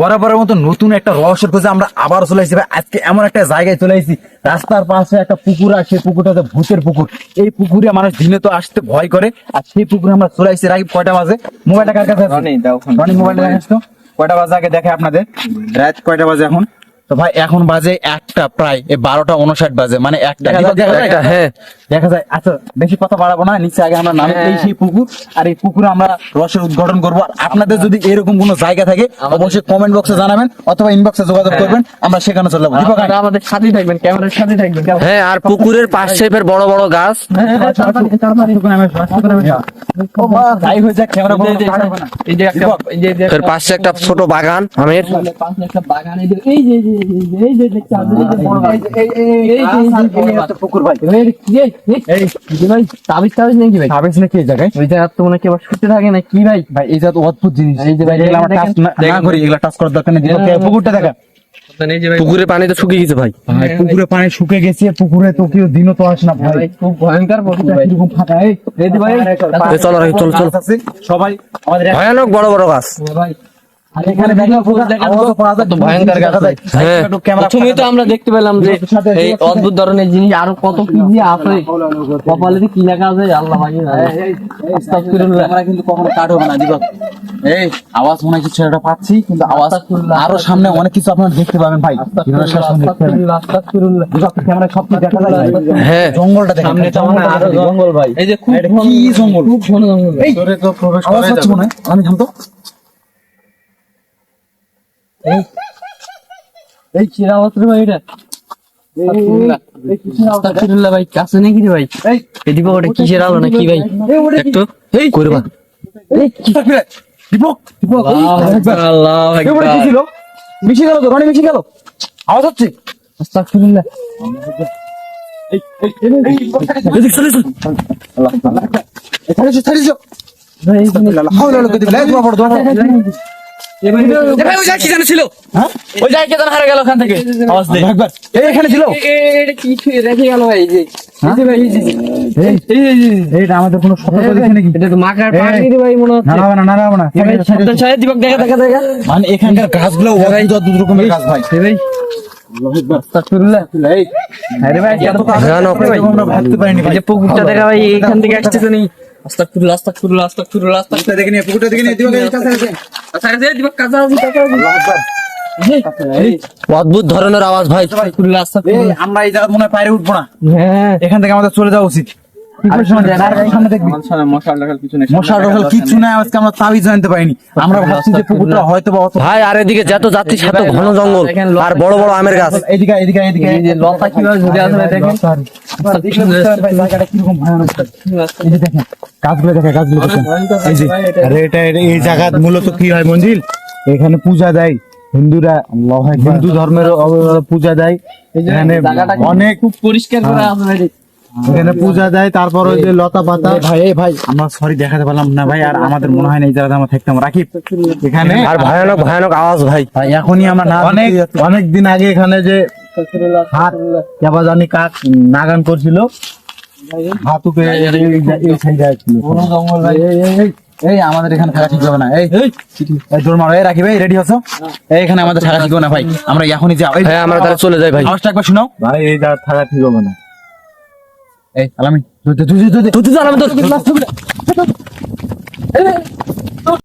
বরাবরের মতো নতুন একটা রহস্যের খোঁজে আমরা আবার চলে এসেছি ভাই। আজকে এমন একটা জায়গায় চলে এসেছি, রাস্তার পাশে একটা পুকুর আছে, পুকুরটা হচ্ছে ভূতের পুকুর। এই পুকুরে মানুষ দিনে তো আসতে ভয় করে, আর সেই পুকুরে আমরা চলে এসেছি। রাকিব, কয়টা বাজে? মোবাইলটা কার কাছে আছে? রনি, মোবাইলটা দেখাস তো কয়টা বাজে আগে দেখে আপনাদের। রাত কয়টা বাজে এখন? তো ভাই এখন বাজে একটা, প্রায় 12:59 বাজে, মানে একটা। হ্যাঁ দেখা যায়। আচ্ছা বেশি কথা বাড়াবো না, নিচে আগে আমরা নামে এই সেই পুকুর, আর এই পুকুরে আমরা রসের উদ্ঘাটন করবো। আর আপনাদের যদি এরকম কোনো জায়গা থাকে অবশ্যই কমেন্ট বক্সে জানাবেন অথবা ইনবক্সে যোগাযোগ করবেন, আমরা সেখানে চলে যাবো। আমাদের সাথেই থাকবেন, ক্যামেরার সাথেই থাকবেন। হ্যাঁ, আর পুকুরের পাশ শেপের বড় বড় গাছ। যাই হয়ে যাক, ক্যামেরা এর পাশে একটা ছোট বাগান আমের। পুকুর ভাই, তাবিজ নাকি ভাই? সাবেজ নাকি এই জায়গায়? ওই জায়গা তো মনে হয় শুতে থাকে না কি ভাই? ভাই এই জাত অদ্ভুত জিনিস, এই যে ভাই, এগুলো আমরা টাচ না করি, এগুলো টাচ করার দরকার নেই। পুকুরটা দেখা, পুকুরে পানি তো শুকিয়ে গেছে ভাই। ভাই পুকুরে পানি শুকে গেছে, পুকুরে তো কেউ দিনও তো আসে না ভাই। খুব ভয়ঙ্কর পুকুর ভাই। এরকম ফাঁকা। এই যে ভাই চলো রাকিব, চলো চলো। সবাই আমাদের ভয়ানক বড় বড় গাছ। ভাই আর এখানে দেখো আওয়াজও পাওয়া যায়, ভয়ঙ্কর গাছ ভাই। হ্যাঁ, প্রথমেই তো আমরা দেখতে পেলাম যে এই অদ্ভুত ধরনের জিনিস, আরো কত কি যে আছে, কপালে যে কি লেখা আছে আল্লাহ ভাই। আস্তাগফিরুল্লাহ। আমরা কিন্তু কখনো কাট হবে না দিবক। এই আওয়াজ মনে হয় কিছু একটা পাচ্ছি, কিন্তু আওয়াজ আরো সামনে অনেক কিছু আপনারা দেখতে পাবেন ভাই। আস্তাগফিরুল্লাহ। ক্যামেরা সব কিছু দেখা যায়। হ্যাঁ, জঙ্গলটা দেখেন, সামনে তো মনে হয় আরো জঙ্গল ভাই। এই যে খুব কি জঙ্গল, খুব ঘন জঙ্গল। এই আওয়াজ হচ্ছে মনে হয়। আমি থামতো, এই চিরাওয়াত রে ভাই, এটা আস্তাগফিরুল্লাহ ভাই। কাছে নাকি রে ভাই? এই দীপক, ওটা কিসের আলো না কি ভাই? একটু এই করবা। দীপক দীপক আল্লাহু আকবার। কি ছিল? মিশে গেল তো, রনি মিশে গেল, আওয়াজ হচ্ছে। আস্তাগফিরুল্লাহ। এদিক চলে চল। আল্লাহ আল্লাহ, এখানে এসে ছাড়িস। ভাই হাওলা লোকে দিবি, এই দোয়া পড়, দোয়া পড়। ওই জায়গায় কি জানা ছিল? হ্যাঁ ওই জায়গায় কেন হারা গেল ওখান থেকে? আওয়াজ দে। একবার এই এখানে ছিল। এটা কি রেখে গেল ভাই? এই যে এই যে ভাই, এই যে এইটা আমাদের কোনো সতর্ক দিচ্ছে নাকি? এটা তো মাকার পানি রে ভাই মনে হচ্ছে। নাড়াবো না, নাড়াবো না। ভাই শব্দ ছায়া দীপক, দেখা দেখা দেখা। মানে এখানকার গাছগুলো অদ্ভুত অদ্ভুত রকমের গাছ ভাই। ভাই আস্তাগফিরুল্লাহ। এই আরে ভাই এত ভয়ানক ভাই। আমরা ভাবতে পারিনি এই ভাই। যে পুকুরটা দেখা ভাই, এখান থেকে আসতেছে নি। আস্তাগফিরুল্লাহ আস্তাগফিরুল্লাহ আস্তাগফিরুল্লাহ আস্তাগফিরুল্লাহ। পুকুরটা দেখে নিয়ে, পুকুরটা দেখে নিয়ে, দিবক এই কাছে আছে। আচ্ছা আচ্ছা দীপক, কাছে আসি কাছে আসি। আল্লাহু আকবার। এই অদ্ভুত ধরনের আওয়াজ ভাই। আস্তাগফিরুল্লাহ এই আস্তাগফিরুল্লাহ। আমরা এই জায়গা মনে হয় পারে উঠবো না, হ্যাঁ এখান থেকে আমাদের চলে যাওয়া উচিত। আর সামনে দেখবি মশার ঢোকাল কিচ্ছু নাই। আজকে আমরা তাবিজ জানতে পারিনি, আমরা ভাবছি যে পুকুরটা হয়তো বা অত। ভাই আর এদিকে যত যাচ্ছি সেত ঘন জঙ্গল আর বড় বড় আমের গাছ। এদিকে এদিকে এদিকে এই যে লতা কিভাবে ঝুলে আছে ভাই দেখেন। জায়গাটা কিরকম ভয়ানক। এই যে দেখেন গাছগুলো, দেখেন গাছগুলো দেখেন। এই যে আরে এই জায়গা মূলত কি হয় মঞ্জিল, এখানে পূজা দেয় হিন্দুরা, হিন্দু ধর্মের পূজা দেয় এখানে। অনেক খুব পরিষ্কার করে আছে ভাই। এখানে পূজা দেয়, তারপর ওই যে লতা পাতা। ভাই এই ভাই আমরা সরি দেখাতে পারলাম না ভাই, আর আমাদের মনে হয় না এই জায়গাতে আমরা থাকতাম। রাকিব এখানে আর ভয়ানক ভয়ানক আওয়াজ ভাই। ভাই এখনই আমরা না অনেক দিন আগে এখানে যে হাত কেবা জানি কাক নাগান করছিল, হাত উপরে এই সাইডে ছিল জঙ্গল ভাই। এই আমাদের এখানে থাকা ঠিক হবে না। এই দৌড় মারো। এই রাকিব, এই রেডি হচ্ছ? এখানে আমাদের থাকা ঠিক হবে না ভাই, আমরা এখনই যাও। হ্যাঁ, আমরা তাহলে চলে যাই ভাই। আওয়াজটা একবার শোনাও ভাই, এই জায়গা থাকা ঠিক হবে না। এই আলামিন তুই